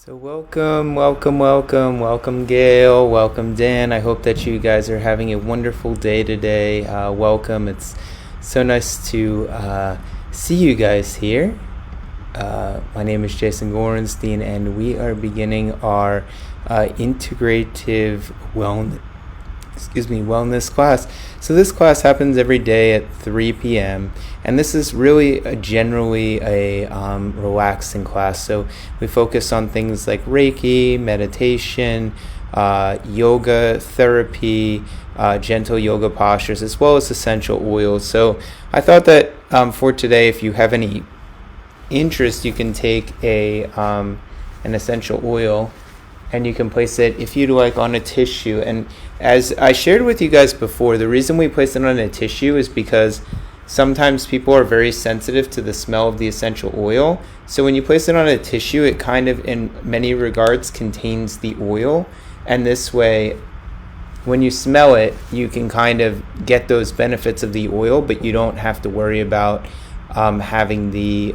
So welcome Gail, welcome Dan. I hope that you guys are having a wonderful day today. Welcome. It's so nice to see you guys here. My name is Jason Gorenstein, and we are beginning our integrative wellness class. So this class happens every day at 3 p.m. and this is really generally a relaxing class. So we focus on things like Reiki, meditation, yoga, therapy, gentle yoga postures, as well as essential oils. So I thought that for today, if you have any interest, you can take an essential oil and you can place it, if you'd like, on a tissue. And as I shared with you guys before, the reason we place it on a tissue is because sometimes people are very sensitive to the smell of the essential oil. So when you place it on a tissue, it kind of, in many regards, contains the oil. And this way, when you smell it, you can kind of get those benefits of the oil, but you don't have to worry about having the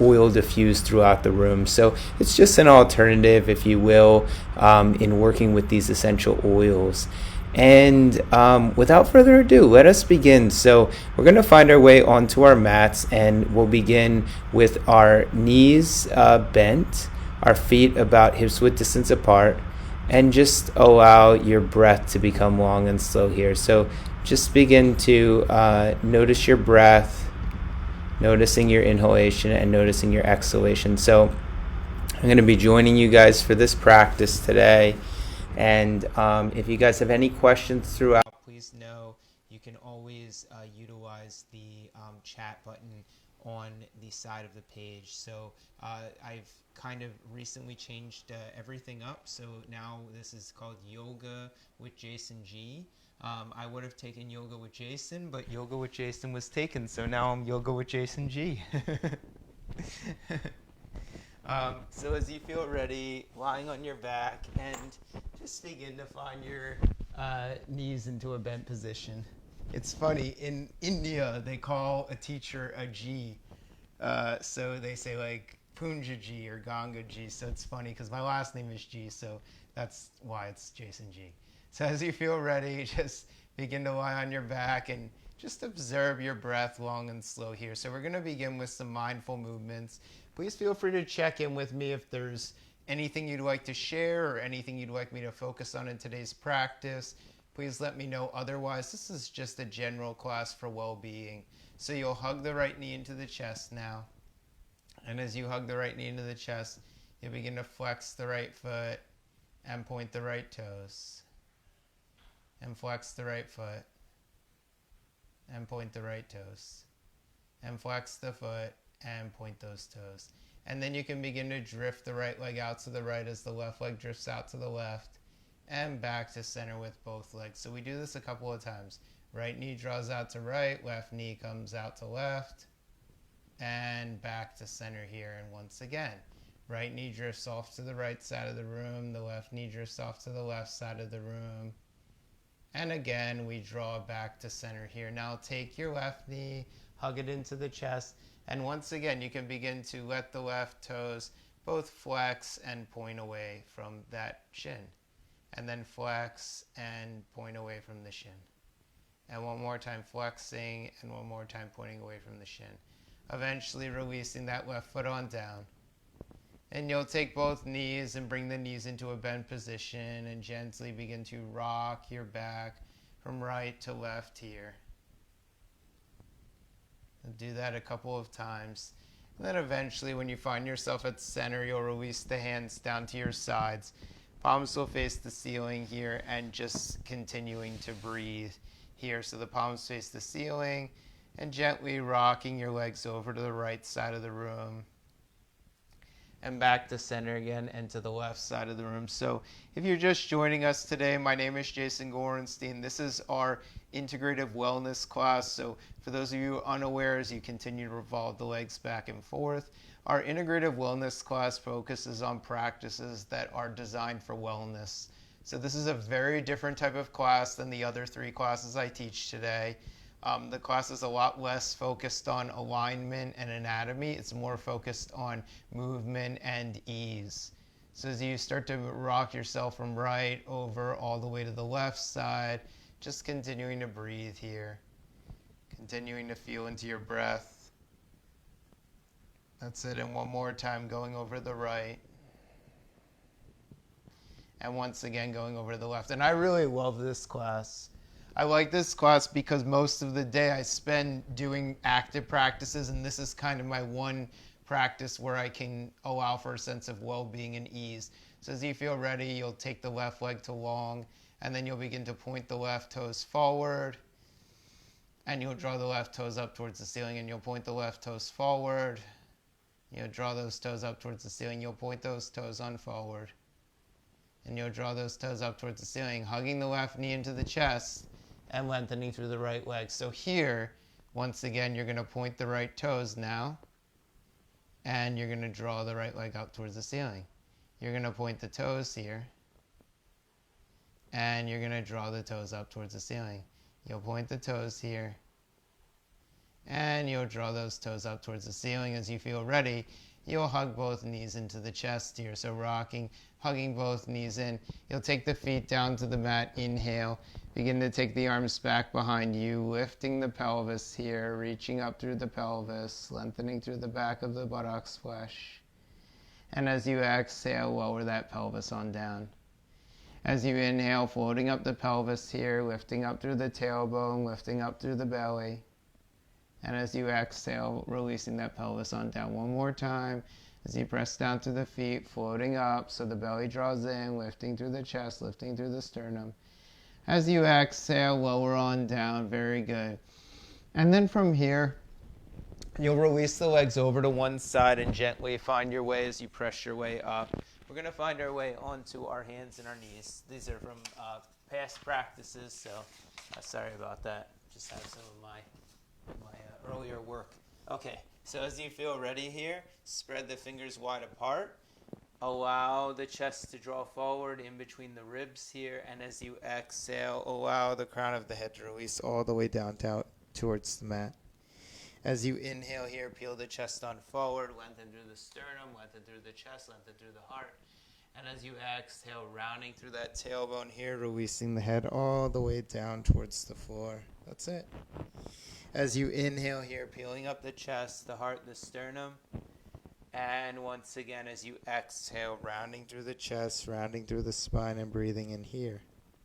oil diffuse throughout the room. So it's just an alternative, if you will, in working with these essential oils. And without further ado, let us begin. So we're going to find our way onto our mats, and we'll begin with our knees bent, our feet about hips width distance apart, and just allow your breath to become long and slow here. So just begin to notice your breath, noticing your inhalation and noticing your exhalation. So I'm going to be joining you guys for this practice today. And if you guys have any questions throughout, please know you can always utilize the chat button on the side of the page. So I've kind of recently changed everything up. So now this is called Yoga with Jason G. I would have taken Yoga with Jason, but Yoga with Jason was taken, so now I'm Yoga with Jason G. So as you feel ready, lying on your back, and just begin to find your knees into a bent position. It's funny, in India, they call a teacher a G. So they say like Punja G or Ganga G. So it's funny because my last name is G, so that's why it's Jason G. So as you feel ready, just begin to lie on your back and just observe your breath long and slow here. So we're going to begin with some mindful movements. Please feel free to check in with me if there's anything you'd like to share or anything you'd like me to focus on in today's practice. Please let me know. Otherwise, this is just a general class for well-being. So you'll hug the right knee into the chest now. And as you hug the right knee into the chest, you'll begin to flex the right foot and point the right toes. And flex the right foot and point the right toes. And flex the foot and point those toes. And then you can begin to drift the right leg out to the right as the left leg drifts out to the left, and back to center with both legs. So we do this a couple of times. Right knee draws out to right, left knee comes out to left, and back to center here. And once again, right knee drifts off to the right side of the room, the left knee drifts off to the left side of the room. And again, we draw back to center here. Now take your left knee, hug it into the chest, and once again, you can begin to let the left toes both flex and point away from that shin. And then flex and point away from the shin. And one more time flexing, and one more time pointing away from the shin. Eventually releasing that left foot on down. And you'll take both knees and bring the knees into a bent position and gently begin to rock your back from right to left here. And do that a couple of times. And then eventually, when you find yourself at center, you'll release the hands down to your sides. Palms will face the ceiling here, and just continuing to breathe here. So the palms face the ceiling, and gently rocking your legs over to the right side of the room. And back to center again and to the left side of the room. So if you're just joining us today, my name is Jason Gorenstein. This is our integrative wellness class. So for those of you unaware, as you continue to revolve the legs back and forth, our integrative wellness class focuses on practices that are designed for wellness. So this is a very different type of class than the other three classes I teach today. The class is a lot less focused on alignment and anatomy. It's more focused on movement and ease. So as you start to rock yourself from right over all the way to the left side, just continuing to breathe here. Continuing to feel into your breath. That's it. And one more time, going over the right. And once again, going over to the left. And I really love this class. I like this class because most of the day I spend doing active practices, and this is kind of my one practice where I can allow for a sense of well-being and ease. So as you feel ready, you'll take the left leg to long, and then you'll begin to point the left toes forward, and you'll draw the left toes up towards the ceiling, and you'll point the left toes forward. You'll draw those toes up towards the ceiling. You'll point those toes on forward. And you'll draw those toes up towards the ceiling, hugging the left knee into the chest and lengthening through the right leg. So here, once again, you're going to point the right toes now, and you're going to draw the right leg up towards the ceiling. You're going to point the toes here, and you're going to draw the toes up towards the ceiling. You'll point the toes here, and you'll draw those toes up towards the ceiling. As you feel ready, you'll hug both knees into the chest here. So rocking, hugging both knees in. You'll take the feet down to the mat. Inhale. Begin to take the arms back behind you, lifting the pelvis here, reaching up through the pelvis, lengthening through the back of the buttocks flesh. And as you exhale, lower that pelvis on down. As you inhale, floating up the pelvis here, lifting up through the tailbone, lifting up through the belly. And as you exhale, releasing that pelvis on down. One more time. As you press down through the feet, floating up so the belly draws in, lifting through the chest, lifting through the sternum. As you exhale, lower on down. Very good. And then from here, you'll release the legs over to one side and gently find your way as you press your way up. We're going to find our way onto our hands and our knees. These are from past practices, so sorry about that. Just have some of my earlier work. Okay, so as you feel ready here, spread the fingers wide apart. Allow the chest to draw forward in between the ribs here, and as you exhale, allow the crown of the head to release all the way down towards the mat. As you inhale here, peel the chest on forward, lengthen through the sternum, lengthen through the chest, lengthen through the heart. And as you exhale, rounding through that tailbone here, releasing the head all the way down towards the floor. That's it. As you inhale here, peeling up the chest, the heart, the sternum. And once again, as you exhale, rounding through the chest, rounding through the spine, and breathing in here.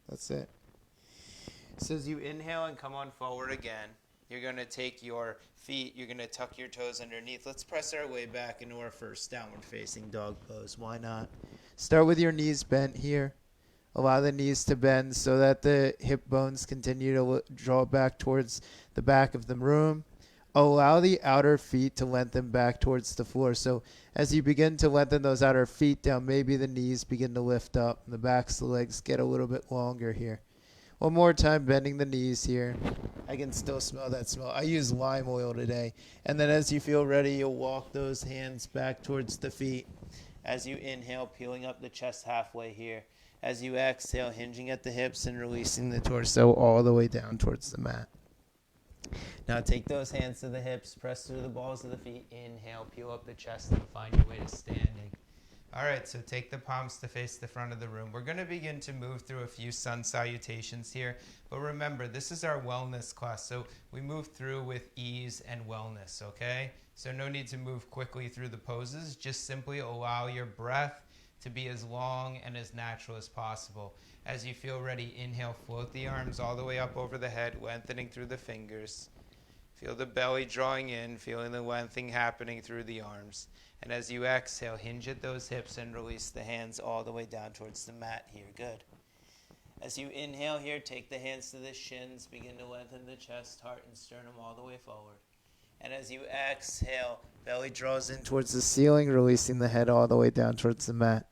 That's it. So as you inhale and come on forward again, you're going to take your feet, you're going to tuck your toes underneath. Let's press our way back into our first downward facing dog pose. Why not? Start with your knees bent here. Allow the knees to bend so that the hip bones continue to draw back towards the back of the room. Allow the outer feet to lengthen back towards the floor. So as you begin to lengthen those outer feet down, maybe the knees begin to lift up and the backs of the legs get a little bit longer here. One more time, bending the knees here. I can still smell that smell. I use lime oil today. And then as you feel ready, you'll walk those hands back towards the feet. As you inhale, peeling up the chest halfway here. As you exhale, hinging at the hips and releasing the torso all the way down towards the mat. Now take those hands to the hips, press through the balls of the feet. Inhale, peel up the chest and find your way to standing. All right, so take the palms to face the front of the room. We're going to begin to move through a few sun salutations here. But remember, this is our wellness class, so we move through with ease and wellness, okay? So no need to move quickly through the poses. Just simply allow your breath to be as long and as natural as possible. As you feel ready, inhale, float the arms all the way up over the head, lengthening through the fingers. Feel the belly drawing in, feeling the lengthening happening through the arms. And as you exhale, hinge at those hips and release the hands all the way down towards the mat here. Good. As you inhale here, take the hands to the shins, begin to lengthen the chest, heart, and sternum all the way forward. And as you exhale, belly draws in towards the ceiling, releasing the head all the way down towards the mat.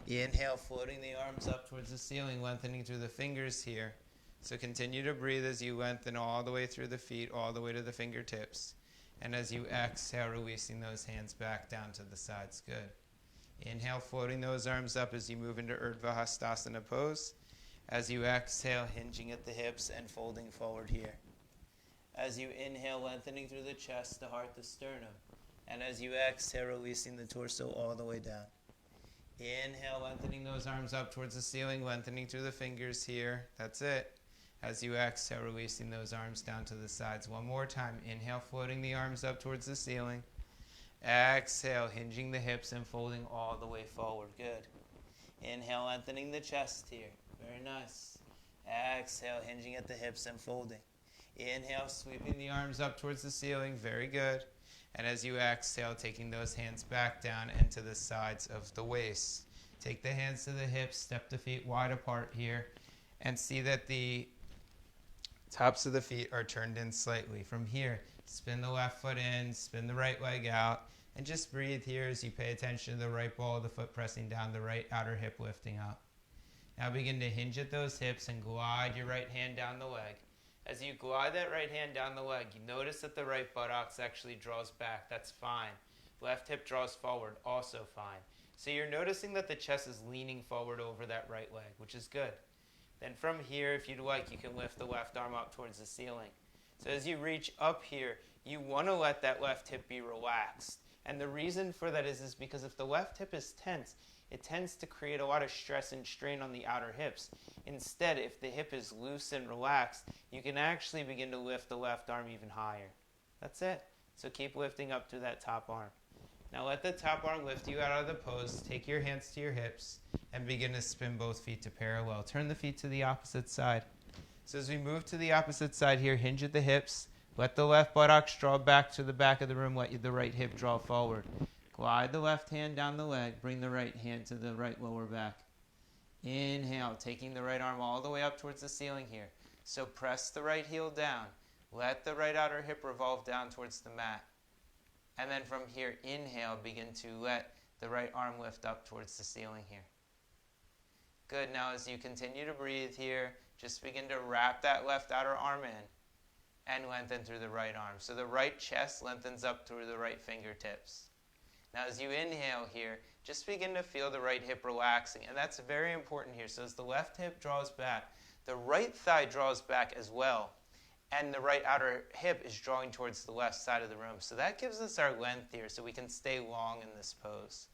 Inhale, floating the arms up towards the ceiling, lengthening through the fingers here. So continue to breathe as you lengthen all the way through the feet, all the way to the fingertips. And as you exhale, releasing those hands back down to the sides. Good. Inhale, floating those arms up as you move into Urdhva Hastasana pose. As you exhale, hinging at the hips and folding forward here. As you inhale, lengthening through the chest, the heart, the sternum. And as you exhale, releasing the torso all the way down. Inhale, lengthening those arms up towards the ceiling, lengthening through the fingers here. That's it. As you exhale, releasing those arms down to the sides. One more time. Inhale, floating the arms up towards the ceiling. Exhale, hinging the hips and folding all the way forward. Good. Inhale, lengthening the chest here. Very nice. Exhale, hinging at the hips and folding. Inhale, sweeping the arms up towards the ceiling. Very good. And as you exhale, taking those hands back down and to the sides of the waist. Take the hands to the hips, step the feet wide apart here, and see that the tops of the feet are turned in slightly. From here, spin the left foot in, spin the right leg out, and just breathe here as you pay attention to the right ball of the foot pressing down, the right outer hip lifting up. Now begin to hinge at those hips and glide your right hand down the leg. As you glide that right hand down the leg, you notice that the right buttocks actually draws back. That's fine. Left hip draws forward. Also fine. So you're noticing that the chest is leaning forward over that right leg, which is good. Then from here, if you'd like, you can lift the left arm up towards the ceiling. So as you reach up here, you want to let that left hip be relaxed. And the reason for that is because if the left hip is tense, it tends to create a lot of stress and strain on the outer hips. Instead, if the hip is loose and relaxed, you can actually begin to lift the left arm even higher. That's it. So keep lifting up to that top arm. Now let the top arm lift you out of the pose. Take your hands to your hips and begin to spin both feet to parallel. Turn the feet to the opposite side. So as we move to the opposite side here, hinge at the hips. Let the left buttocks draw back to the back of the room. Let the right hip draw forward. Glide the left hand down the leg. Bring the right hand to the right lower back. Inhale, taking the right arm all the way up towards the ceiling here. So press the right heel down. Let the right outer hip revolve down towards the mat. And then from here, inhale, begin to let the right arm lift up towards the ceiling here. Good. Now as you continue to breathe here, just begin to wrap that left outer arm in and lengthen through the right arm. So the right chest lengthens up through the right fingertips. Now as you inhale here, just begin to feel the right hip relaxing. And that's very important here. So as the left hip draws back, the right thigh draws back as well. And the right outer hip is drawing towards the left side of the room. So that gives us our length here so we can stay long in this pose.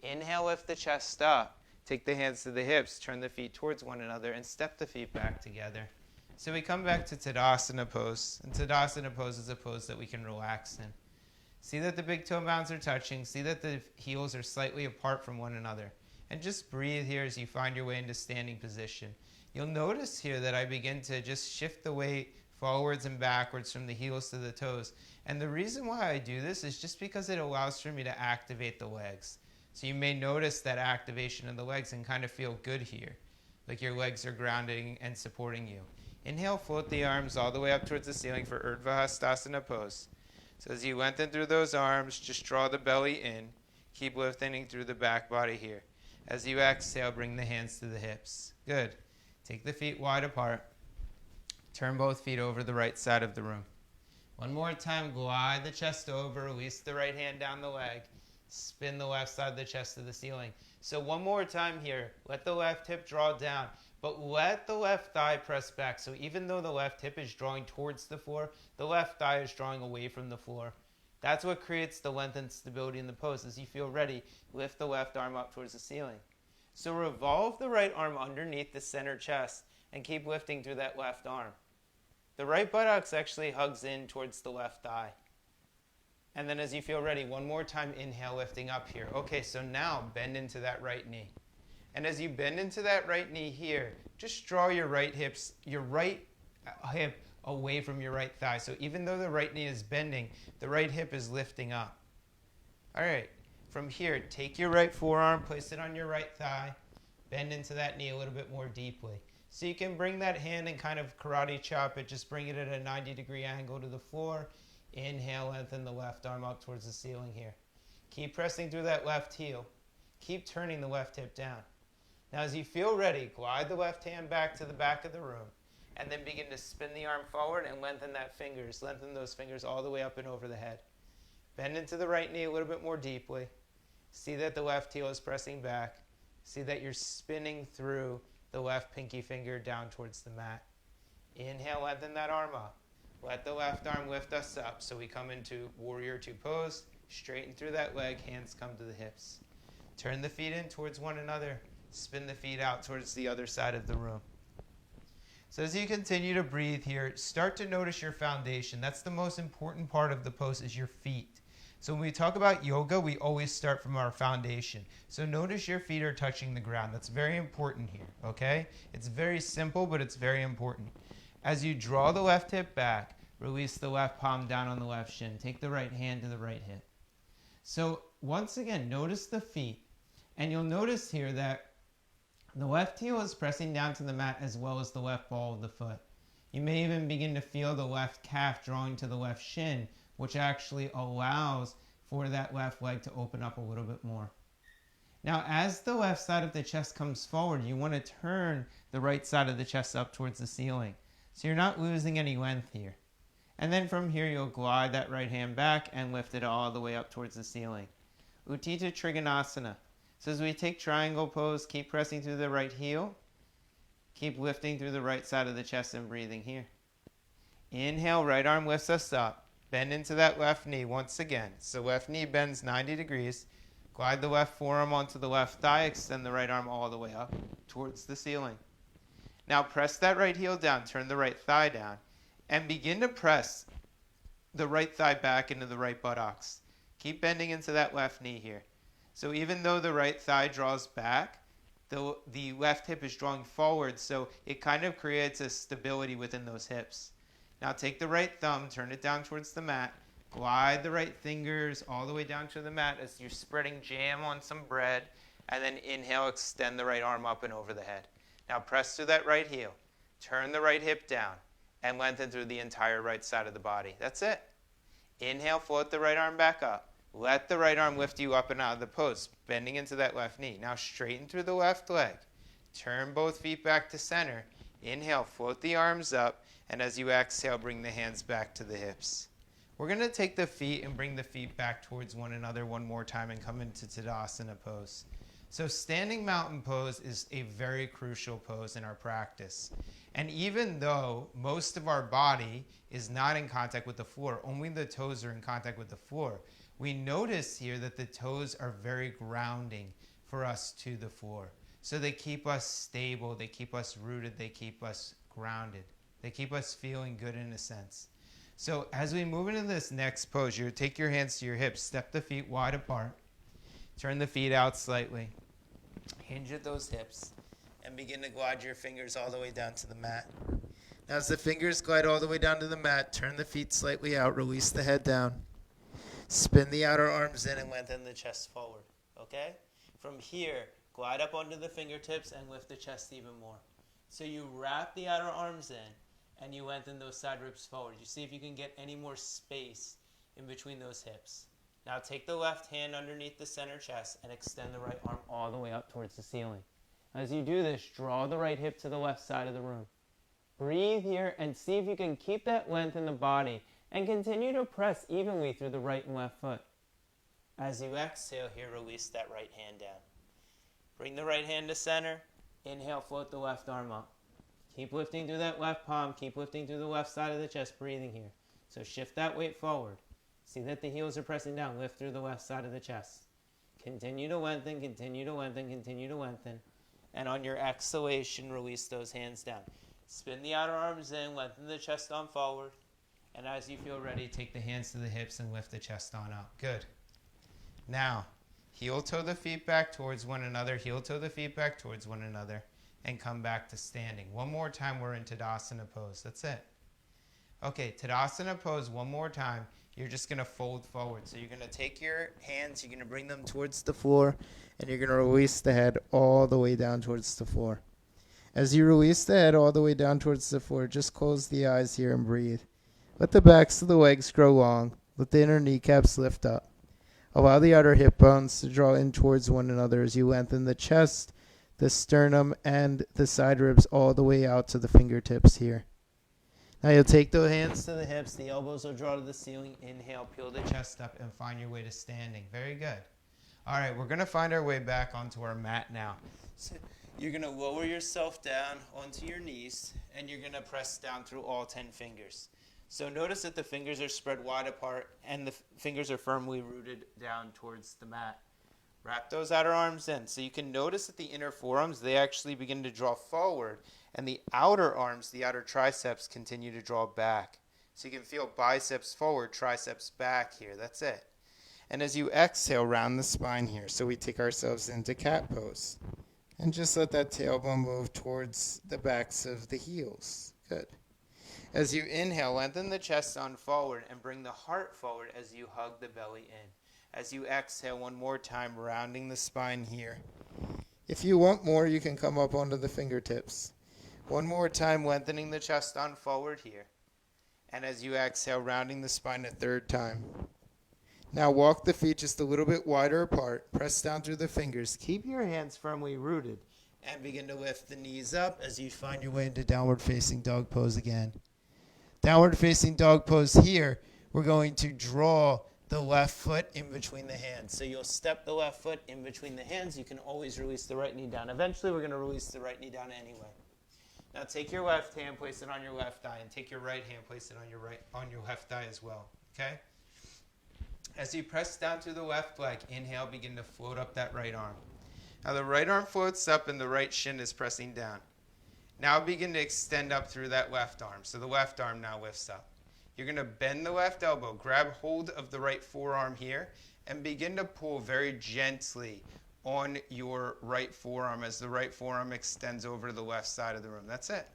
Inhale, lift the chest up. Take the hands to the hips, turn the feet towards one another, and step the feet back together. So we come back to Tadasana pose. And Tadasana pose is a pose that we can relax in. See that the big toe mounds are touching. See that the heels are slightly apart from one another. And just breathe here as you find your way into standing position. You'll notice here that I begin to just shift the weight forwards and backwards from the heels to the toes. And the reason why I do this is just because it allows for me to activate the legs. So you may notice that activation of the legs and kind of feel good here, like your legs are grounding and supporting you. Inhale, float the arms all the way up towards the ceiling for Urdhva Hastasana pose. So as you lengthen through those arms, just draw the belly in. Keep lifting through the back body here. As you exhale, bring the hands to the hips. Good. Take the feet wide apart. Turn both feet over the right side of the room. One more time, glide the chest over, release the right hand down the leg. Spin the left side of the chest to the ceiling. So one more time here. Let the left hip draw down, but let the left thigh press back. So even though the left hip is drawing towards the floor, the left thigh is drawing away from the floor. That's what creates the length and stability in the pose. As you feel ready, lift the left arm up towards the ceiling. So revolve the right arm underneath the center chest and keep lifting through that left arm. The right buttocks actually hugs in towards the left thigh. And then as you feel ready, one more time, inhale, lifting up here. Okay, so now bend into that right knee. And as you bend into that right knee here, just draw your right hip away from your right thigh. So even though the right knee is bending, the right hip is lifting up. All right, from here, take your right forearm, place it on your right thigh, bend into that knee a little bit more deeply. So you can bring that hand and kind of karate chop it, just bring it at a 90-degree angle to the floor. Inhale, lengthen the left arm up towards the ceiling here. Keep pressing through that left heel. Keep turning the left hip down. Now as you feel ready, glide the left hand back to the back of the room and then begin to spin the arm forward and lengthen that fingers. Lengthen those fingers all the way up and over the head. Bend into the right knee a little bit more deeply. See that the left heel is pressing back. See that you're spinning through the left pinky finger down towards the mat. Inhale, lengthen that arm up. Let the left arm lift us up. So we come into Warrior Two pose. Straighten through that leg. Hands come to the hips. Turn the feet in towards one another. Spin the feet out towards the other side of the room. So as you continue to breathe here, start to notice your foundation. That's the most important part of the pose, is your feet. So when we talk about yoga, we always start from our foundation. So notice your feet are touching the ground. That's very important here, okay? It's very simple, but it's very important. As you draw the left hip back, release the left palm down on the left shin. Take the right hand to the right hip. So once again, notice the feet. And you'll notice here that the left heel is pressing down to the mat as well as the left ball of the foot. You may even begin to feel the left calf drawing to the left shin, which actually allows for that left leg to open up a little bit more. Now, as the left side of the chest comes forward, you want to turn the right side of the chest up towards the ceiling. So you're not losing any length here. And then from here, you'll glide that right hand back and lift it all the way up towards the ceiling. Utthita Trikonasana. So as we take triangle pose, keep pressing through the right heel. Keep lifting through the right side of the chest and breathing here. Inhale, right arm lifts us up. Bend into that left knee once again. So left knee bends 90 degrees. Glide the left forearm onto the left thigh. Extend the right arm all the way up towards the ceiling. Now press that right heel down. Turn the right thigh down. And begin to press the right thigh back into the right buttocks. Keep bending into that left knee here. So even though the right thigh draws back, the left hip is drawing forward, so it kind of creates a stability within those hips. Now take the right thumb, turn it down towards the mat, glide the right fingers all the way down to the mat as you're spreading jam on some bread, and then inhale, extend the right arm up and over the head. Now press through that right heel, turn the right hip down, and lengthen through the entire right side of the body. That's it. Inhale, float the right arm back up. Let the right arm lift you up and out of the pose, bending into that left knee. Now straighten through the left leg. Turn both feet back to center. Inhale, float the arms up, and as you exhale, bring the hands back to the hips. We're going to take the feet and bring the feet back towards one another one more time and come into Tadasana pose. So standing mountain pose is a very crucial pose in our practice. And even though most of our body is not in contact with the floor, only the toes are in contact with the floor, we notice here that the toes are very grounding for us to the floor. So they keep us stable, they keep us rooted, they keep us grounded. They keep us feeling good in a sense. So as we move into this next pose, you take your hands to your hips, step the feet wide apart, turn the feet out slightly, hinge at those hips, and begin to glide your fingers all the way down to the mat. Now as the fingers glide all the way down to the mat, turn the feet slightly out, release the head down. Spin the outer arms in and lengthen the chest forward, okay? From here, glide up onto the fingertips and lift the chest even more. So you wrap the outer arms in and you lengthen those side ribs forward. You see if you can get any more space in between those hips. Now take the left hand underneath the center chest and extend the right arm all the way up towards the ceiling. As you do this, draw the right hip to the left side of the room. Breathe here and see if you can keep that length in the body and continue to press evenly through the right and left foot. As you exhale here, release that right hand down. Bring the right hand to center. Inhale, float the left arm up. Keep lifting through that left palm. Keep lifting through the left side of the chest, breathing here. So shift that weight forward. See that the heels are pressing down. Lift through the left side of the chest. Continue to lengthen, continue to lengthen, continue to lengthen. And on your exhalation, release those hands down. Spin the outer arms in, lengthen the chest on forward. And as you feel ready, take the hands to the hips and lift the chest on up. Good. Now, heel toe the feet back towards one another, heel toe the feet back towards one another, and come back to standing. One more time, we're in Tadasana pose. That's it. Okay, Tadasana pose one more time. You're just going to fold forward. So you're going to take your hands, you're going to bring them towards the floor, and you're going to release the head all the way down towards the floor. As you release the head all the way down towards the floor, just close the eyes here and breathe. Let the backs of the legs grow long. Let the inner kneecaps lift up. Allow the outer hip bones to draw in towards one another as you lengthen the chest, the sternum, and the side ribs all the way out to the fingertips here. Now you'll take the hands to the hips. The elbows will draw to the ceiling. Inhale, peel the chest up, and find your way to standing. Very good. All right, we're going to find our way back onto our mat now. So you're going to lower yourself down onto your knees, and you're going to press down through all 10 fingers. So notice that the fingers are spread wide apart and the fingers are firmly rooted down towards the mat. Wrap those outer arms in. So you can notice that the inner forearms, they actually begin to draw forward. And the outer arms, the outer triceps, continue to draw back. So you can feel biceps forward, triceps back here. That's it. And as you exhale, round the spine here. So we take ourselves into cat pose. And just let that tailbone move towards the backs of the heels. Good. As you inhale, lengthen the chest on forward and bring the heart forward as you hug the belly in. As you exhale one more time, rounding the spine here. If you want more, you can come up onto the fingertips. One more time, lengthening the chest on forward here. And as you exhale, rounding the spine a third time. Now walk the feet just a little bit wider apart. Press down through the fingers. Keep your hands firmly rooted. And begin to lift the knees up as you find your way into downward facing dog pose again. Downward facing dog pose here, we're going to draw the left foot in between the hands. So you'll step the left foot in between the hands. You can always release the right knee down. Eventually, we're going to release the right knee down anyway. Now take your left hand, place it on your left thigh, and take your right hand, place it on your left thigh as well. Okay? As you press down through the left leg, inhale, begin to float up that right arm. Now the right arm floats up and the right shin is pressing down. Now begin to extend up through that left arm. So the left arm now lifts up. You're going to bend the left elbow, grab hold of the right forearm here, and begin to pull very gently on your right forearm as the right forearm extends over to the left side of the room. That's it.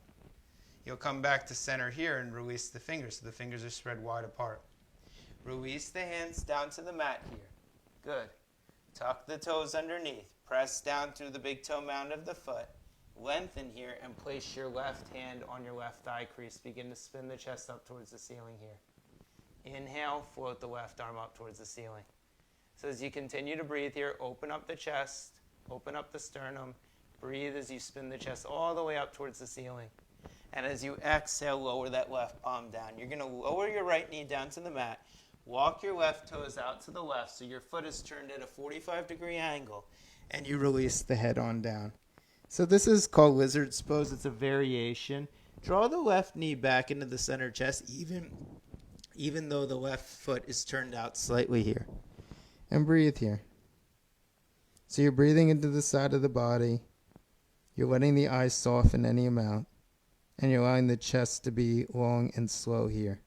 You'll come back to center here and release the fingers so the fingers are spread wide apart. Release the hands down to the mat here. Good. Tuck the toes underneath. Press down through the big toe mound of the foot. Lengthen here and place your left hand on your left thigh crease. Begin to spin the chest up towards the ceiling here. Inhale, float the left arm up towards the ceiling. So as you continue to breathe here, open up the chest, open up the sternum. Breathe as you spin the chest all the way up towards the ceiling. And as you exhale, lower that left palm down. You're going to lower your right knee down to the mat. Walk your left toes out to the left so your foot is turned at a 45-degree angle. And you release the head on down. So this is called lizard's pose. It's a variation. Draw the left knee back into the center chest, even though the left foot is turned out slightly here. And breathe here. So you're breathing into the side of the body. You're letting the eyes soften any amount. And you're allowing the chest to be long and slow here.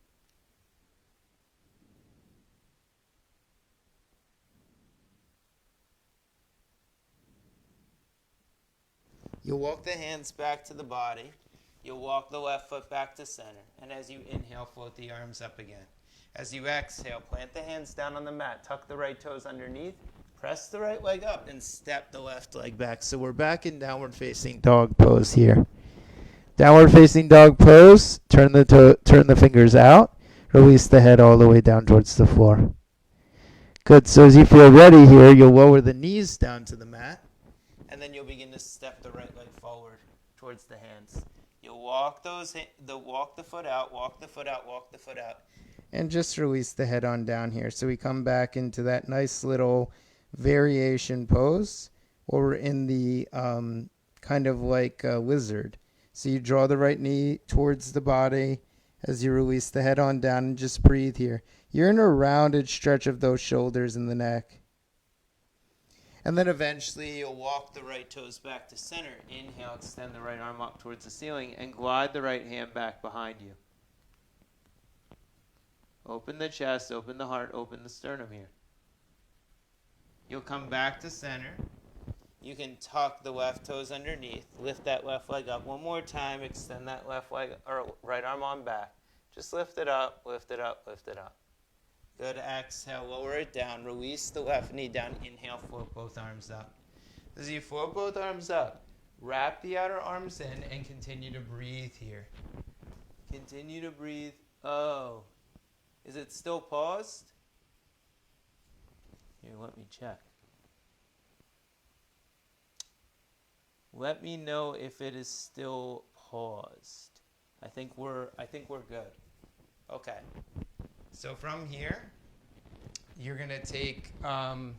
You'll walk the hands back to the body. You'll walk the left foot back to center. And as you inhale, float the arms up again. As you exhale, plant the hands down on the mat. Tuck the right toes underneath. Press the right leg up and step the left leg back. So we're back in downward facing dog pose here. Downward facing dog pose. Turn the fingers out. Release the head all the way down towards the floor. Good. So as you feel ready here, you'll lower the knees down to the mat. And then you'll begin to step the right leg forward towards the hands. You'll walk walk the foot out, walk the foot out, walk the foot out. And just release the head on down here. So we come back into that nice little variation pose, or we're in the kind of like a lizard. So you draw the right knee towards the body as you release the head on down and just breathe here. You're in a rounded stretch of those shoulders and the neck. And then eventually you'll walk the right toes back to center. Inhale, extend the right arm up towards the ceiling and glide the right hand back behind you. Open the chest, open the heart, open the sternum here. You'll come back to center. You can tuck the left toes underneath. Lift that left leg up. One more time, extend that left leg or right arm on back. Just lift it up, lift it up, lift it up. Good. Exhale, lower it down. Release the left knee down. Inhale, float both arms up. As you float both arms up, wrap the outer arms in and continue to breathe here. Continue to breathe. Oh. Is it still paused? Here, let me check. Let me know if it is still paused. I think we're good. Okay. So from here, you're going to take I'm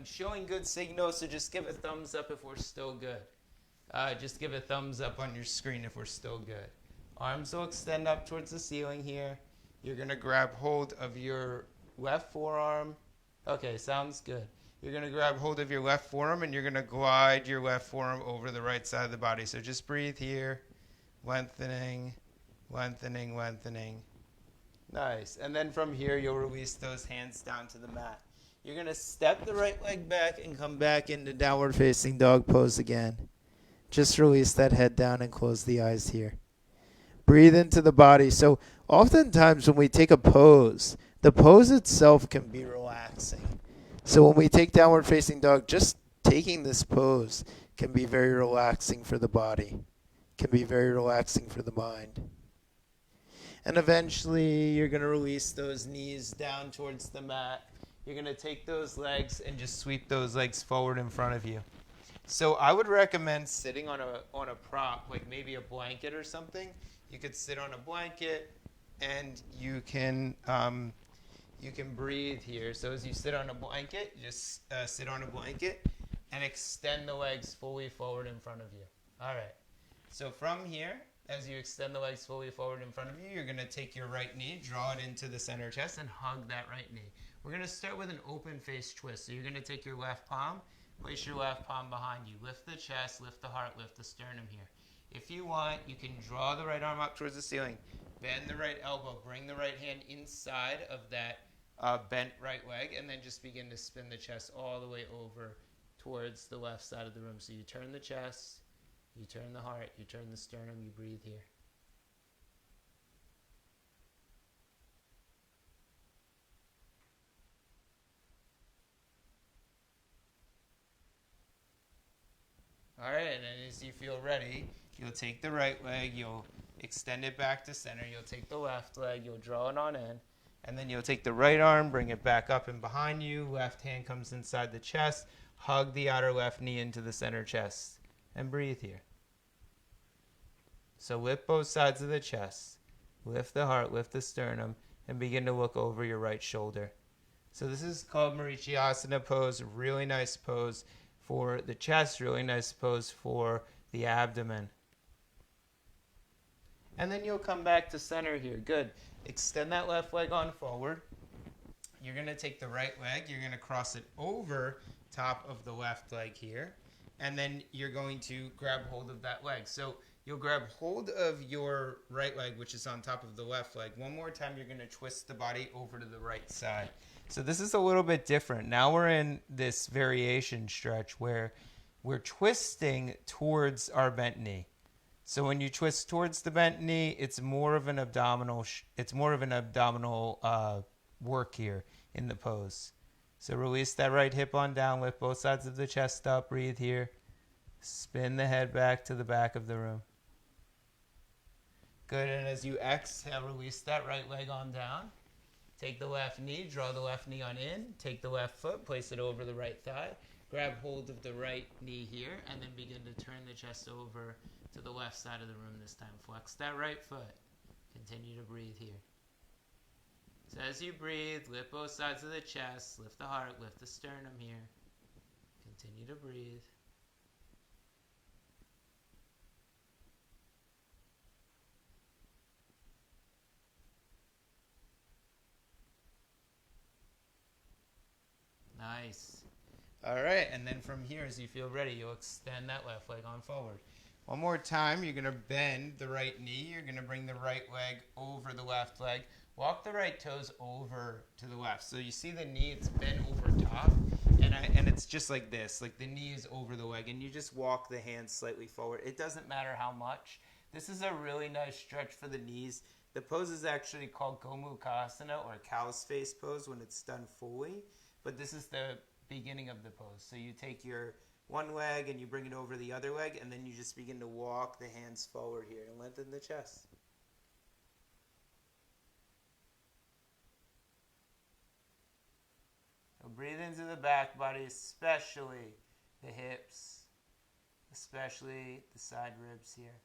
showing good signals, so just give a thumbs up if we're still good. Just give a thumbs up on your screen if we're still good. Arms will extend up towards the ceiling here. You're going to grab hold of your left forearm Okay, sounds good. You're going to grab hold of your left forearm and you're going to glide your left forearm over the right side of the body. So just breathe here, lengthening, lengthening, lengthening. Nice. And then from here, you'll release those hands down to the mat. You're going to step the right leg back and come back into downward facing dog pose again. Just release that head down and close the eyes here. Breathe into the body. So oftentimes when we take a pose, the pose itself can be relaxing. So when we take downward facing dog, just taking this pose can be very relaxing for the body, can be very relaxing for the mind. And eventually you're going to release those knees down towards the mat. You're going to take those legs and just sweep those legs forward in front of you. So I would recommend sitting on a prop, like maybe a blanket or something. You could sit on a blanket, and you can breathe here. So as you sit on a blanket, just sit on a blanket and extend the legs fully forward in front of you. All right. So from here, as you extend the legs fully forward in front of you, you're going to take your right knee, draw it into the center chest, and hug that right knee. We're going to start with an open face twist. So you're going to take your left palm, place your left palm behind you. Lift the chest, lift the heart, lift the sternum here. If you want, you can draw the right arm up towards the ceiling, bend the right elbow, bring the right hand inside of that bent right leg, and then just begin to spin the chest all the way over towards the left side of the room. So you turn the chest, you turn the heart, you turn the sternum, you breathe here. All right, and then as you feel ready, you'll take the right leg, you'll extend it back to center, you'll take the left leg, you'll draw it on in, and then you'll take the right arm, bring it back up and behind you, left hand comes inside the chest, hug the outer left knee into the center chest, and breathe here. So lift both sides of the chest, lift the heart, lift the sternum, and begin to look over your right shoulder. So this is called Marichyasana pose, really nice pose for the chest, really nice pose for the abdomen. And then you'll come back to center here. Good. Extend that left leg on forward. You're going to take the right leg. You're going to cross it over top of the left leg here. And then you're going to grab hold of that leg. So you'll grab hold of your right leg, which is on top of the left leg. One more time, you're going to twist the body over to the right side. So this is a little bit different. Now we're in this variation stretch where we're twisting towards our bent knee. So when you twist towards the bent knee, it's more of an abdominal work here in the pose. So release that right hip on down, lift both sides of the chest up, breathe here. Spin the head back to the back of the room. Good, and as you exhale, release that right leg on down. Take the left knee, draw the left knee on in, take the left foot, place it over the right thigh, grab hold of the right knee here, and then begin to turn the chest over to the left side of the room this time. Flex that right foot. Continue to breathe here. So as you breathe, lift both sides of the chest, lift the heart, lift the sternum here. Continue to breathe. Nice. All right, and then from here, as you feel ready, you'll extend that left leg on forward. One more time, you're going to bend the right knee. You're going to bring the right leg over the left leg. Walk the right toes over to the left. So you see the knee, it's bent over top, and it's just like this. Like the knee is over the leg, and you just walk the hands slightly forward. It doesn't matter how much. This is a really nice stretch for the knees. The pose is actually called Gomukhasana, or cow's face pose when it's done fully. But this is the beginning of the pose. So you take your one leg and you bring it over the other leg, and then you just begin to walk the hands forward here and lengthen the chest. So breathe into the back body, especially the hips, especially the side ribs here.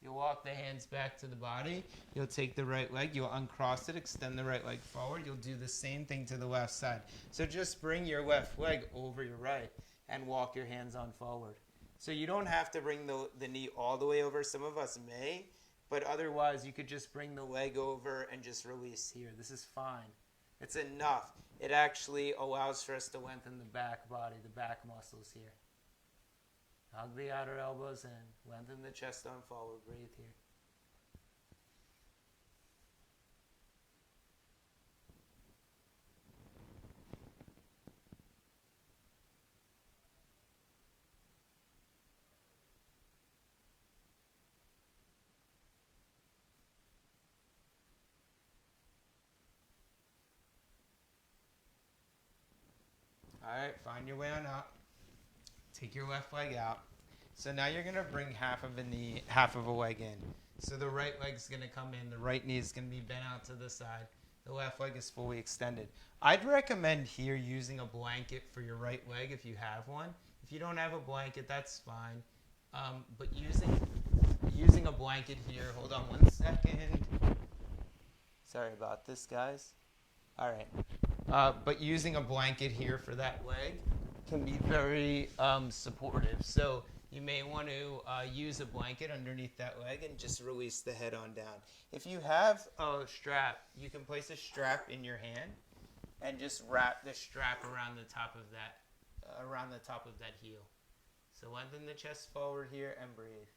You'll walk the hands back to the body. You'll take the right leg. You'll uncross it, extend the right leg forward. You'll do the same thing to the left side. So just bring your left leg over your right and walk your hands on forward. So you don't have to bring the knee all the way over. Some of us may, but otherwise you could just bring the leg over and just release here. This is fine. It's enough. It actually allows for us to lengthen the back body, the back muscles here. Hug the outer elbows in. Lengthen the chest on forward. Breathe here. All right, find your way on up. Take your left leg out. So now you're going to bring half of a knee, half of a leg in. So the right leg's going to come in. The right knee is going to be bent out to the side. The left leg is fully extended. I'd recommend here using a blanket for your right leg if you have one. If you don't have a blanket, that's fine. But using a blanket here, hold on 1 second. Sorry about this, guys. All right. But using a blanket here for that leg can be very supportive. So you may want to use a blanket underneath that leg and just release the head on down. If you have a strap, you can place a strap in your hand and just wrap the strap around the top of that heel. So lengthen the chest forward here and breathe.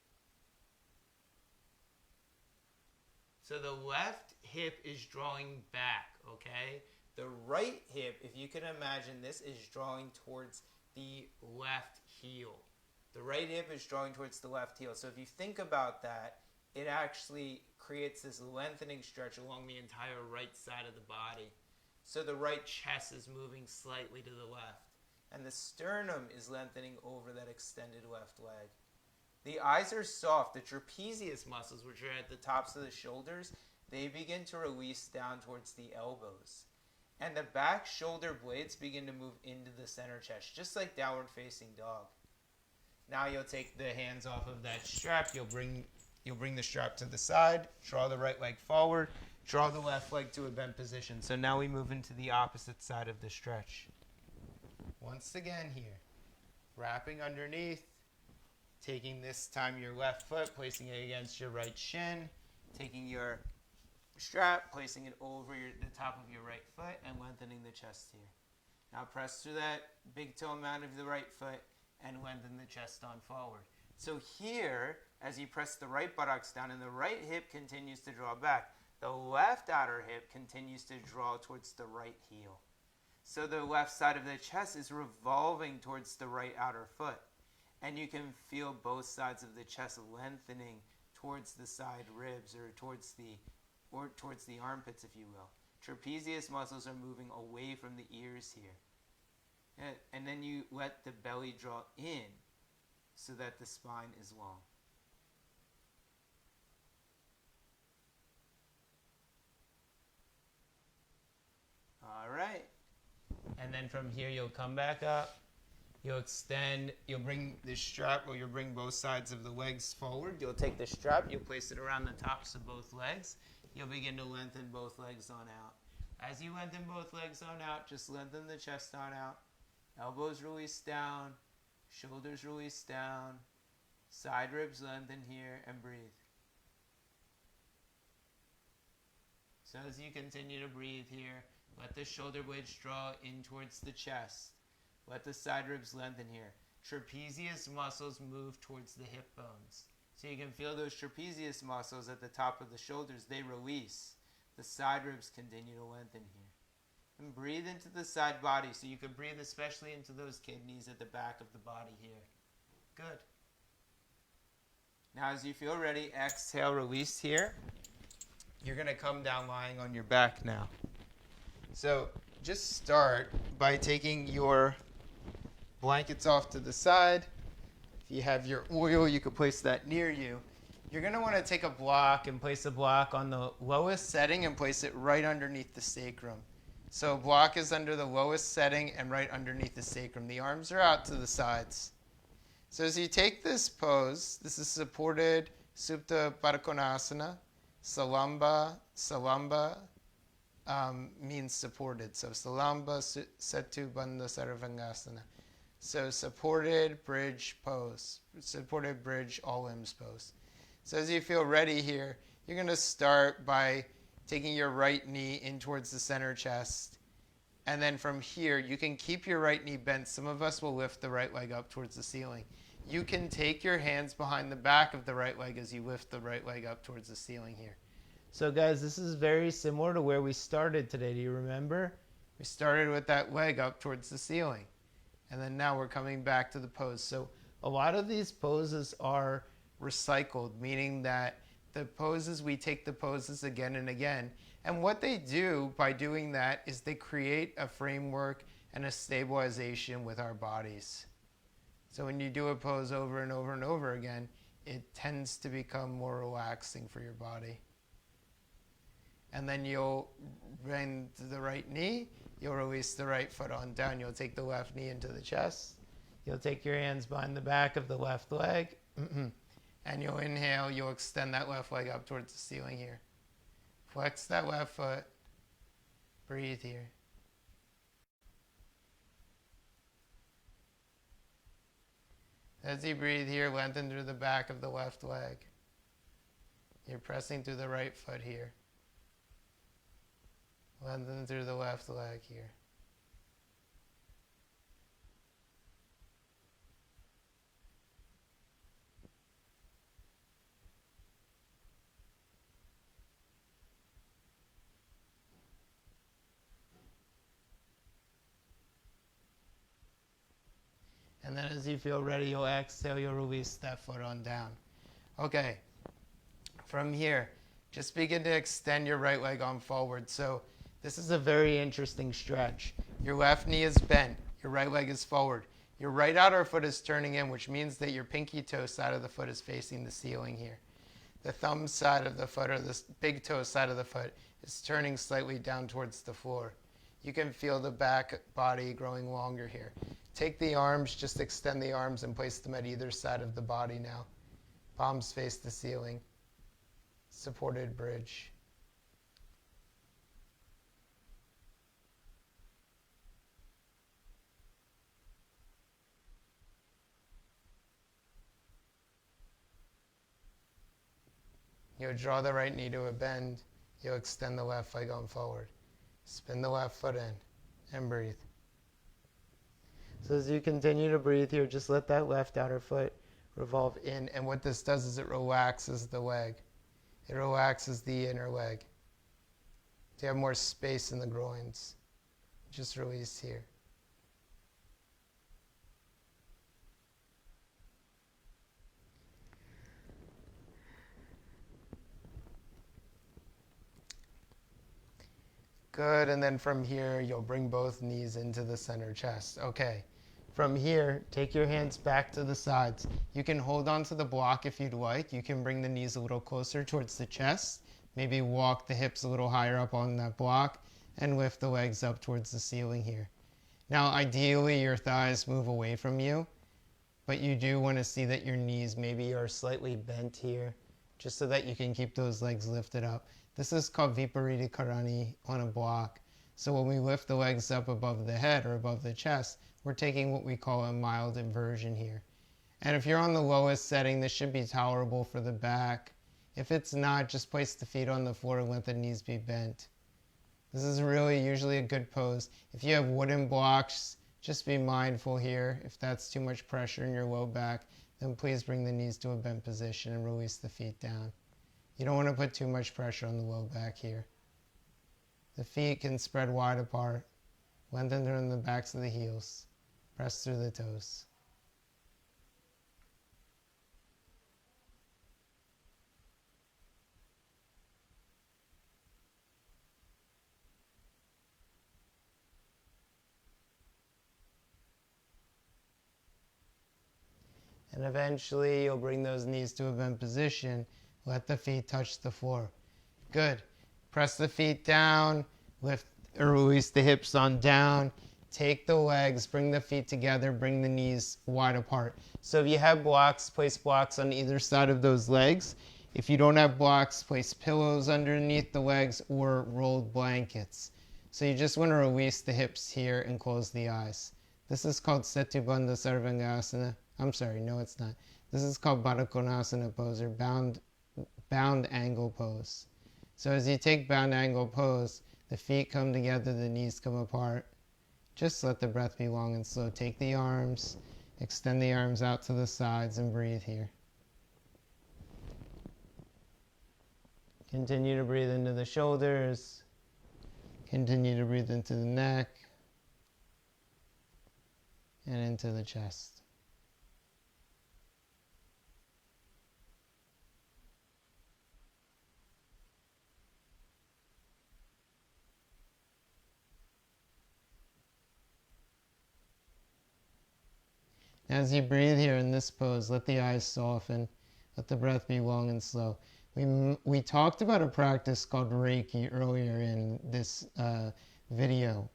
So the left hip is drawing back, okay? The right hip, if you can imagine this, is drawing towards the left heel. The right hip is drawing towards the left heel. So if you think about that, it actually creates this lengthening stretch along the entire right side of the body. So the right chest is moving slightly to the left. And the sternum is lengthening over that extended left leg. The eyes are soft. The trapezius muscles, which are at the tops of the shoulders, they begin to release down towards the elbows. And the back shoulder blades begin to move into the center chest, just like downward facing dog. Now you'll take the hands off of that strap. You'll bring the strap to the side, draw the right leg forward, draw the left leg to a bent position. So now we move into the opposite side of the stretch. Once again here, wrapping underneath, taking this time your left foot, placing it against your right shin, taking your strap, placing it over the top of your right foot, and lengthening the chest here. Now press through that big toe mound of the right foot and lengthen the chest on forward. So here, as you press the right buttocks down and the right hip continues to draw back, the left outer hip continues to draw towards the right heel. So the left side of the chest is revolving towards the right outer foot. And you can feel both sides of the chest lengthening towards the side ribs or towards the armpits, if you will. Trapezius muscles are moving away from the ears here. And then you let the belly draw in so that the spine is long. All right. And then from here, you'll come back up. You'll extend, you'll bring the strap, or you'll bring both sides of the legs forward. You'll take the strap, you'll place it around the tops of both legs. You'll begin to lengthen both legs on out. As you lengthen both legs on out, just lengthen the chest on out. Elbows release down, shoulders release down, side ribs lengthen here, and breathe. So as you continue to breathe here, let the shoulder blades draw in towards the chest. Let the side ribs lengthen here. Trapezius muscles move towards the hip bones. So you can feel those trapezius muscles at the top of the shoulders. They release. The side ribs continue to lengthen here. And breathe into the side body. So you can breathe especially into those kidneys at the back of the body here. Good. Now as you feel ready, exhale, release here. You're going to come down lying on your back now. So just start by taking your blankets off to the side. If you have your oil, you could place that near you. You're going to want to take a block and place a block on the lowest setting and place it right underneath the sacrum. So block is under the lowest setting and right underneath the sacrum. The arms are out to the sides. So as you take this pose, this is supported Supta Baddha Konasana. Salamba means supported. So Salamba Setu Bandha Sarvangasana. So supported bridge pose, supported bridge all limbs pose. So as you feel ready here, you're going to start by taking your right knee in towards the center chest. And then from here, you can keep your right knee bent. Some of us will lift the right leg up towards the ceiling. You can take your hands behind the back of the right leg as you lift the right leg up towards the ceiling here. So guys, this is very similar to where we started today. Do you remember? We started with that leg up towards the ceiling. And then now we're coming back to the pose. So a lot of these poses are recycled, meaning that we take the poses again and again. And what they do by doing that is they create a framework and a stabilization with our bodies. So when you do a pose over and over and over again, it tends to become more relaxing for your body. And then you'll bend the right knee, you'll release the right foot on down, you'll take the left knee into the chest, you'll take your hands behind the back of the left leg, and you'll inhale, you'll extend that left leg up towards the ceiling here. Flex that left foot, breathe here. As you breathe here, lengthen through the back of the left leg. You're pressing through the right foot here. Lengthen through the left leg here. And then as you feel ready, you'll exhale, you'll release that foot on down. Okay, from here, just begin to extend your right leg on forward. So this is a very interesting stretch. Your left knee is bent, your right leg is forward. Your right outer foot is turning in, which means that your pinky toe side of the foot is facing the ceiling here. The thumb side of the foot, or the big toe side of the foot, is turning slightly down towards the floor. You can feel the back body growing longer here. Take the arms, just extend the arms and place them at either side of the body now. Palms face the ceiling. Supported bridge. You'll draw the right knee to a bend. You'll extend the left leg on forward. Spin the left foot in and breathe. So as you continue to breathe here, just let that left outer foot revolve in. And what this does is it relaxes the leg. It relaxes the inner leg. To have more space in the groins. Just release here. Good, and then from here, you'll bring both knees into the center chest. Okay, from here, take your hands back to the sides. You can hold on to the block if you'd like. You can bring the knees a little closer towards the chest. Maybe walk the hips a little higher up on that block and lift the legs up towards the ceiling here. Now, ideally, your thighs move away from you, but you do want to see that your knees maybe are slightly bent here, just so that you can keep those legs lifted up. This is called Viparita Karani on a block. So when we lift the legs up above the head or above the chest, we're taking what we call a mild inversion here. And if you're on the lowest setting, this should be tolerable for the back. If it's not, just place the feet on the floor and let the knees be bent. This is really usually a good pose. If you have wooden blocks, just be mindful here. If that's too much pressure in your low back, then please bring the knees to a bent position and release the feet down. You don't want to put too much pressure on the low back here. The feet can spread wide apart. Lengthen through the backs of the heels. Press through the toes. And eventually you'll bring those knees to a bent position. Let the feet touch the floor. Good. Press the feet down. Lift or release the hips on down. Take the legs, bring the feet together, bring the knees wide apart. So if you have blocks, place blocks on either side of those legs. If you don't have blocks, place pillows underneath the legs or rolled blankets. So you just want to release the hips here and close the eyes. This is called Setubandha Sarvangasana. I'm sorry, no it's not. This is called Baddha Konasana pose, or bound angle pose. So as you take bound angle pose, the feet come together, the knees come apart. Just let the breath be long and slow. Take the arms, extend the arms out to the sides, and breathe here. Continue to breathe into the shoulders. Continue to breathe into the neck and into the chest. As you breathe here in this pose, let the eyes soften, let the breath be long and slow. We talked about a practice called Reiki earlier in this video,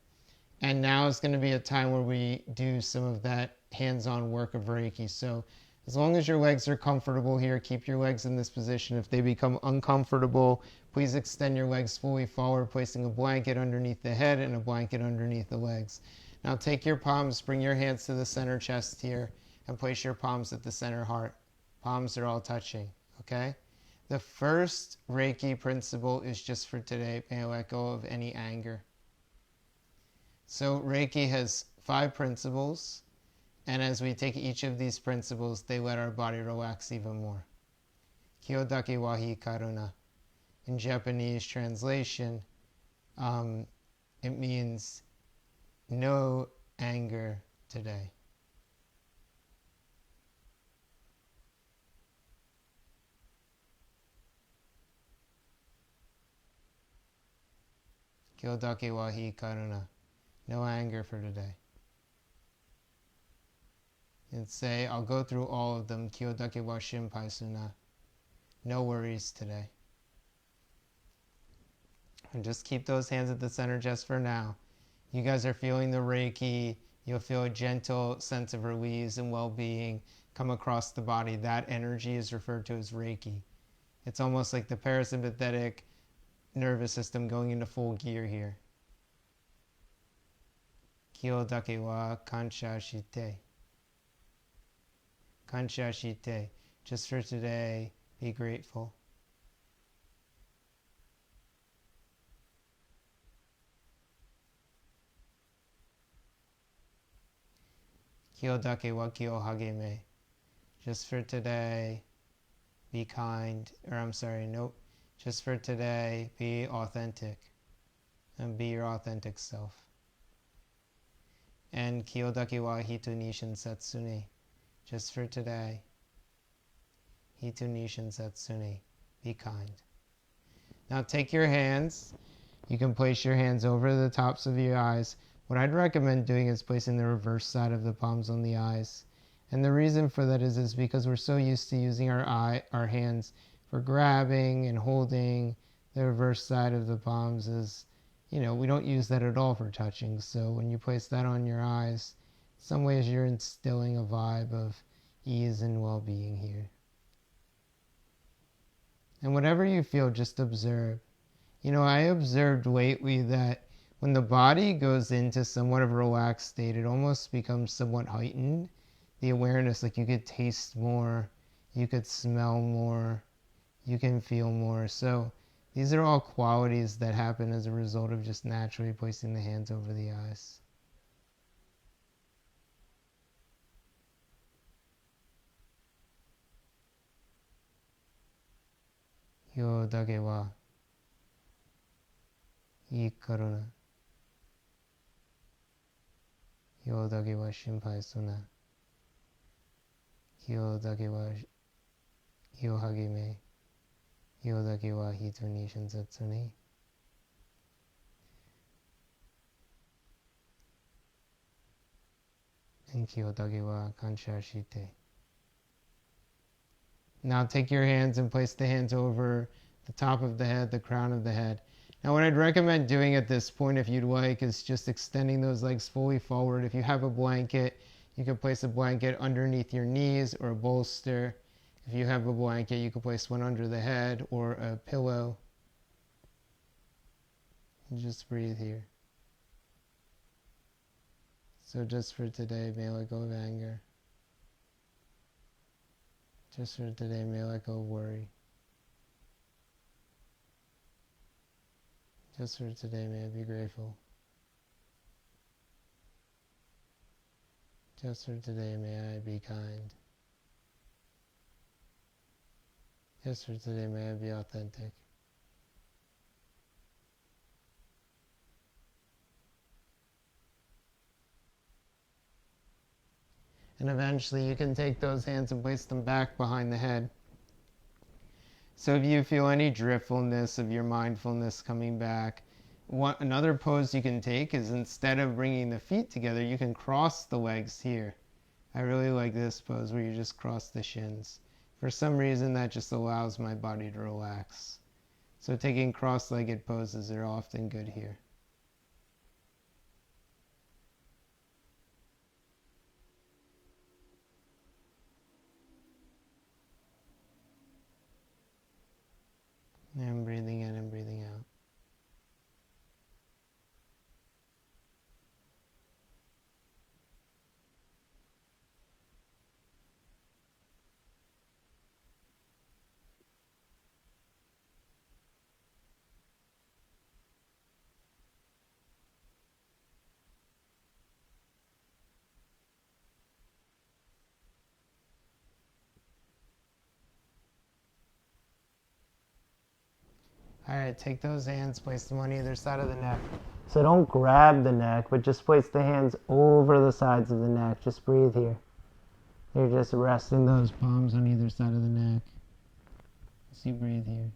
and now is going to be a time where we do some of that hands-on work of Reiki. So as long as your legs are comfortable here, keep your legs in this position. If they become uncomfortable, please extend your legs fully forward, placing a blanket underneath the head and a blanket underneath the legs. Now take your palms, bring your hands to the center chest here, and place your palms at the center heart. Palms are all touching, okay? The first Reiki principle is just for today. May I let go of any anger. So Reiki has 5 principles, and as we take each of these principles, they let our body relax even more. Kyodaki wahi karuna. In Japanese translation, it means no anger today. Kyodaki wahi karuna. No anger for today. And say, I'll go through all of them. Kyodaki wa shinpai suna. No worries today. And just keep those hands at the center just for now. You guys are feeling the Reiki. You'll feel a gentle sense of release and well-being come across the body. That energy is referred to as Reiki. It's almost like the parasympathetic nervous system going into full gear here. Kyodaki wa kansha shite. Kansha shite. Just for today, be grateful. Kyodaki wa kyo hageme. Just for today, be kind. Just for today, be authentic. And be your authentic self. And Kyodaki wa hitu nishin satsuni. Just for today, hitu nishin satsuni. Be kind. Now take your hands. You can place your hands over the tops of your eyes. What I'd recommend doing is placing the reverse side of the palms on the eyes. And the reason for that is because we're so used to using our hands for grabbing and holding. The reverse side of the palms is, we don't use that at all for touching. So when you place that on your eyes, in some ways you're instilling a vibe of ease and well-being here. And whatever you feel, just observe. I observed lately that when the body goes into somewhat of a relaxed state, it almost becomes somewhat heightened. The awareness, like you could taste more, you could smell more, you can feel more. So these are all qualities that happen as a result of just naturally placing the hands over the eyes. Yo dake wa ii karuna. Yo dake wa shinpai suna. Yo dake wa yo hagime. Yo dake wa hitu nishin satsuni. And kyo dake wa kansha shite. Now take your hands and place the hands over the top of the head, the crown of the head. Now what I'd recommend doing at this point, if you'd like, is just extending those legs fully forward. If you have a blanket, you can place a blanket underneath your knees or a bolster. If you have a blanket, you can place one under the head or a pillow. And just breathe here. So just for today, may I let go of anger. Just for today, may I let go of worry. Just for today, may I be grateful. Just for today, may I be kind. Just for today, may I be authentic. And eventually you can take those hands and place them back behind the head. So if you feel any driftfulness of your mindfulness coming back, another pose you can take is, instead of bringing the feet together, you can cross the legs here. I really like this pose where you just cross the shins. For some reason that just allows my body to relax. So taking cross-legged poses are often good here. And breathing in and breathing out. Alright, take those hands, place them on either side of the neck. So don't grab the neck, but just place the hands over the sides of the neck. Just breathe here. You're just resting those palms on either side of the neck. As you breathe here.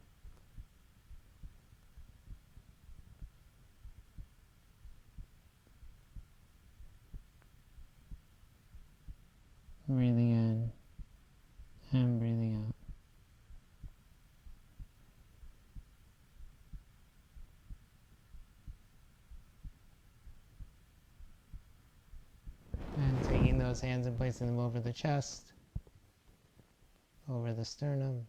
Breathing in and breathing out. And taking those hands and placing them over the chest, over the sternum.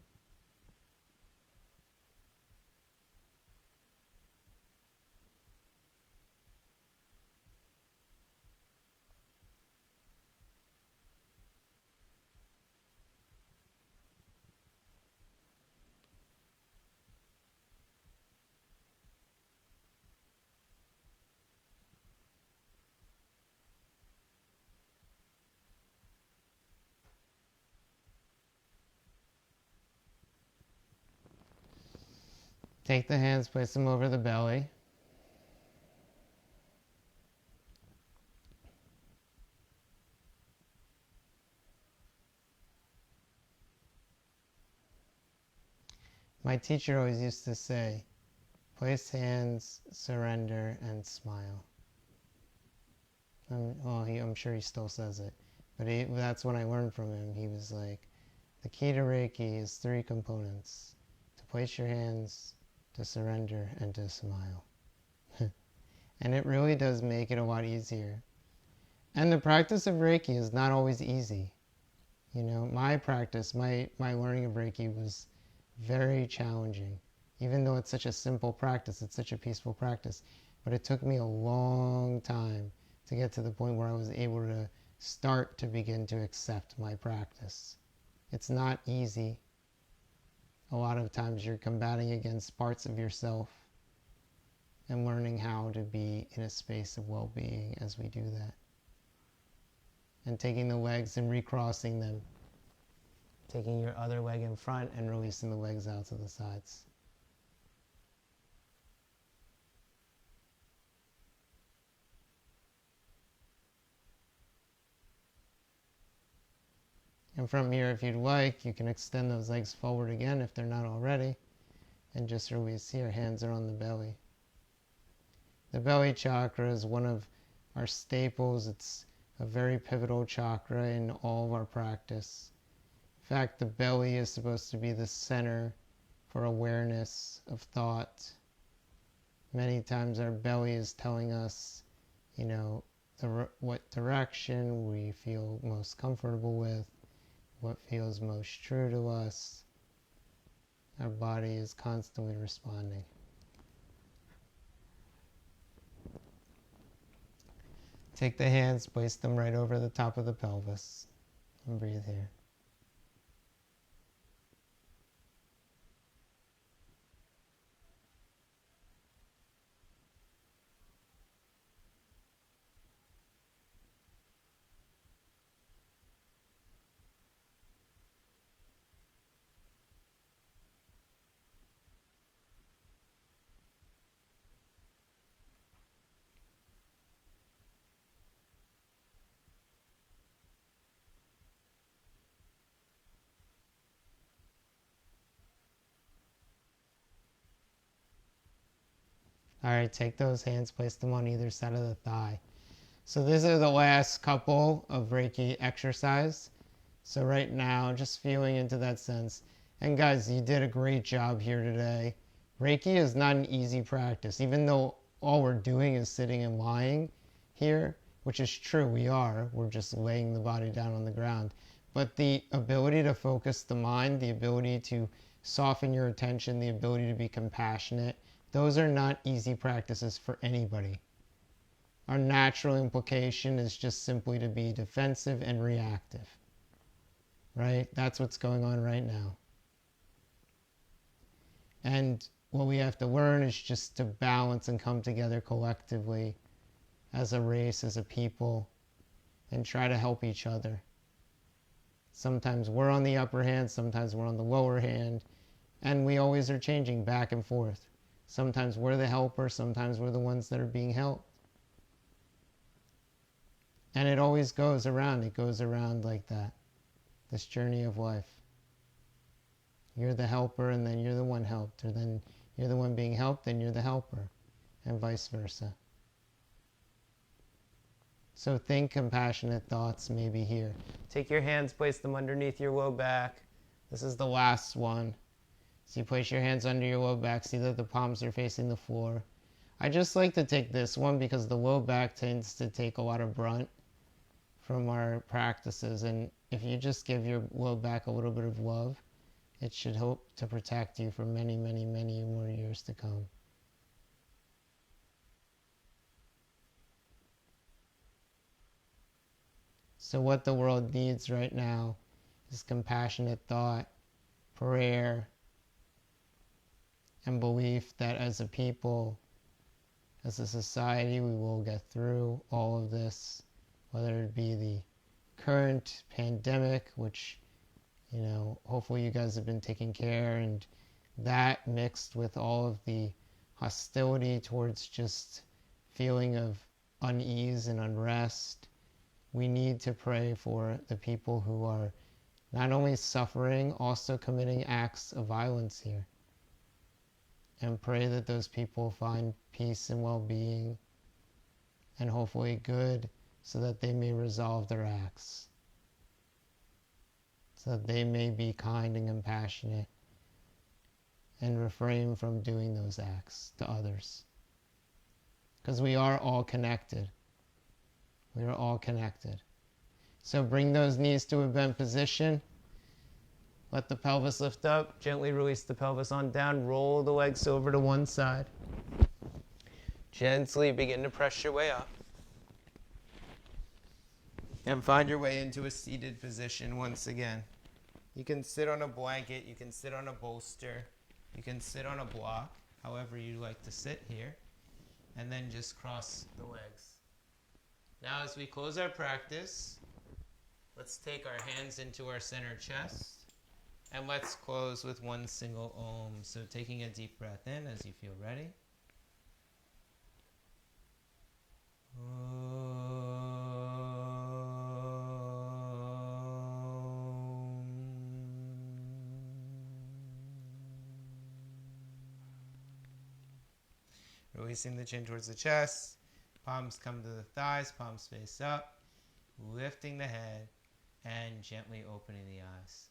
Take the hands, place them over the belly. My teacher always used to say, place hands, surrender, and smile. I'm sure he still says it, but that's what I learned from him. He was like, the key to Reiki is 3 components: to place your hands, to surrender, and to smile. And it really does make it a lot easier. And the practice of Reiki is not always easy. You know, my practice, my learning of Reiki was very challenging. Even though it's such a simple practice, it's such a peaceful practice. But it took me a long time to get to the point where I was able to start to begin to accept my practice. It's not easy. A lot of times you're combating against parts of yourself and learning how to be in a space of well-being as we do that. And taking the legs and recrossing them. Taking your other leg in front and releasing the legs out to the sides. And from here, if you'd like, you can extend those legs forward again if they're not already. And just release here. Hands are on the belly. The belly chakra is one of our staples. It's a very pivotal chakra in all of our practice. In fact, the belly is supposed to be the center for awareness of thought. Many times our belly is telling us, you know, what direction we feel most comfortable with, what feels most true to us. Our body is constantly responding. Take the hands, place them right over the top of the pelvis, and breathe here. All right, take those hands, place them on either side of the thigh. So these are the last couple of Reiki exercise. So right now, just feeling into that sense. And guys, you did a great job here today. Reiki is not an easy practice, even though all we're doing is sitting and lying here, which is true, we are. We're just laying the body down on the ground. But the ability to focus the mind, the ability to soften your attention, the ability to be compassionate, those are not easy practices for anybody. Our natural implication is just simply to be defensive and reactive. Right? That's what's going on right now. And what we have to learn is just to balance and come together collectively as a race, as a people, and try to help each other. Sometimes we're on the upper hand, sometimes we're on the lower hand, and we always are changing back and forth. Sometimes we're the helper, sometimes we're the ones that are being helped. And it always goes around like that, this journey of life. You're the helper, and then you're the one helped, or then you're the one being helped, and you're the helper, and vice versa. So think compassionate thoughts maybe here. Take your hands, place them underneath your low back. This is the last one. So you place your hands under your low back, see that the palms are facing the floor. I just like to take this one because the low back tends to take a lot of brunt from our practices, and if you just give your low back a little bit of love, it should help to protect you for many, many, many more years to come. So what the world needs right now is compassionate thought, prayer, and belief that as a people, as a society, we will get through all of this, whether it be the current pandemic, which, hopefully you guys have been taking care, and that mixed with all of the hostility towards just feeling of unease and unrest. We need to pray for the people who are not only suffering, also committing acts of violence here. And pray that those people find peace and well-being, and hopefully good, so that they may resolve their acts. So that they may be kind and compassionate and refrain from doing those acts to others. Because we are all connected. We are all connected. So bring those knees to a bent position. Let the pelvis lift up. Gently release the pelvis on down. Roll the legs over to one side. Gently begin to press your way up. And find your way into a seated position once again. You can sit on a blanket. You can sit on a bolster. You can sit on a block, however you like to sit here. And then just cross the legs. Now as we close our practice, let's take our hands into our center chest. And let's close with one single Om. So taking a deep breath in as you feel ready. Releasing the chin towards the chest. Palms come to the thighs, palms face up. Lifting the head and gently opening the eyes.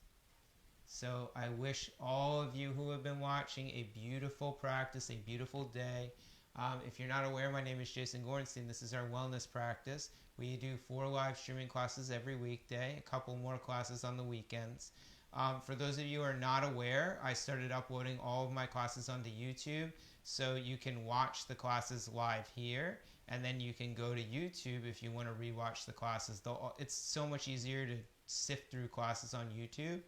So I wish all of you who have been watching a beautiful practice, a beautiful day. If you're not aware, my name is Jason Gorenstein. This is our wellness practice. We do 4 live streaming classes every weekday, a couple more classes on the weekends. For those of you who are not aware, I started uploading all of my classes onto YouTube, so you can watch the classes live here. and then you can go to YouTube if you want to rewatch the classes. It's so much easier to sift through classes on YouTube.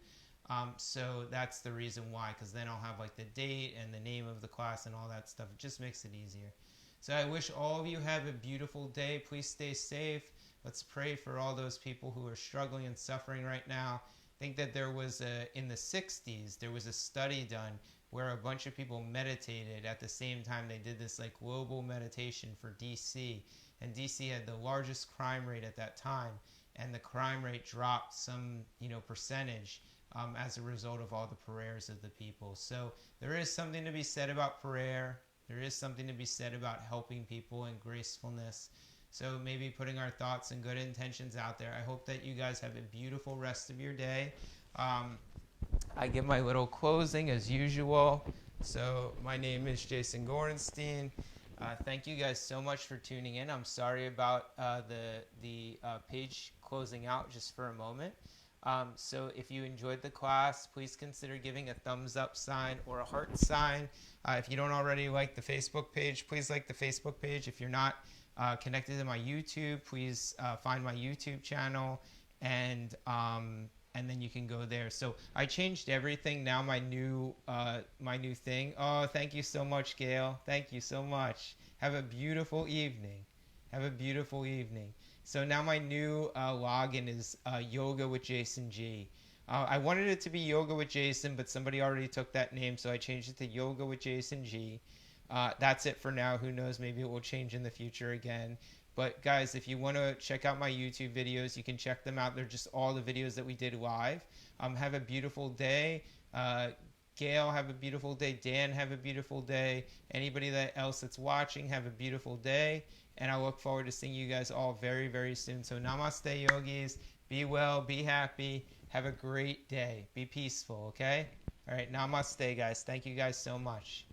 So that's the reason why, because then I'll have like the date and the name of the class and all that stuff. It just makes it easier. So I wish all of you have a beautiful day. Please stay safe. Let's pray for all those people who are struggling and suffering right now. I think that in the 60s, there was a study done where a bunch of people meditated at the same time. They did this like global meditation for DC, and DC had the largest crime rate at that time, and the crime rate dropped some percentage as a result of all the prayers of the people. So there is something to be said about prayer. There is something to be said about helping people and gracefulness. So maybe putting our thoughts and good intentions out there. I hope that you guys have a beautiful rest of your day. I give my little closing as usual. So my name is Jason Gorenstein. Thank you guys so much for tuning in. I'm sorry about the page closing out just for a moment. So if you enjoyed the class, please consider giving a thumbs up sign or a heart sign. If you don't already like the Facebook page, please like the Facebook page. If you're not connected to my YouTube, please find my YouTube channel, and then you can go there. So I changed everything. Now my new thing. Oh, thank you so much, Gail. Thank you so much. Have a beautiful evening. Have a beautiful evening. So now my new login is Yoga with Jason G. I wanted it to be Yoga with Jason, but somebody already took that name, so I changed it to Yoga with Jason G. That's it for now. Who knows? Maybe it will change in the future again. But guys, if you want to check out my YouTube videos, you can check them out. They're just all the videos that we did live. Have a beautiful day. Gail, have a beautiful day. Dan, have a beautiful day. Anybody else that's watching, have a beautiful day. And I look forward to seeing you guys all very, very soon. So namaste, yogis. Be well, be happy. Have a great day. Be peaceful, okay? All right, namaste, guys. Thank you guys so much.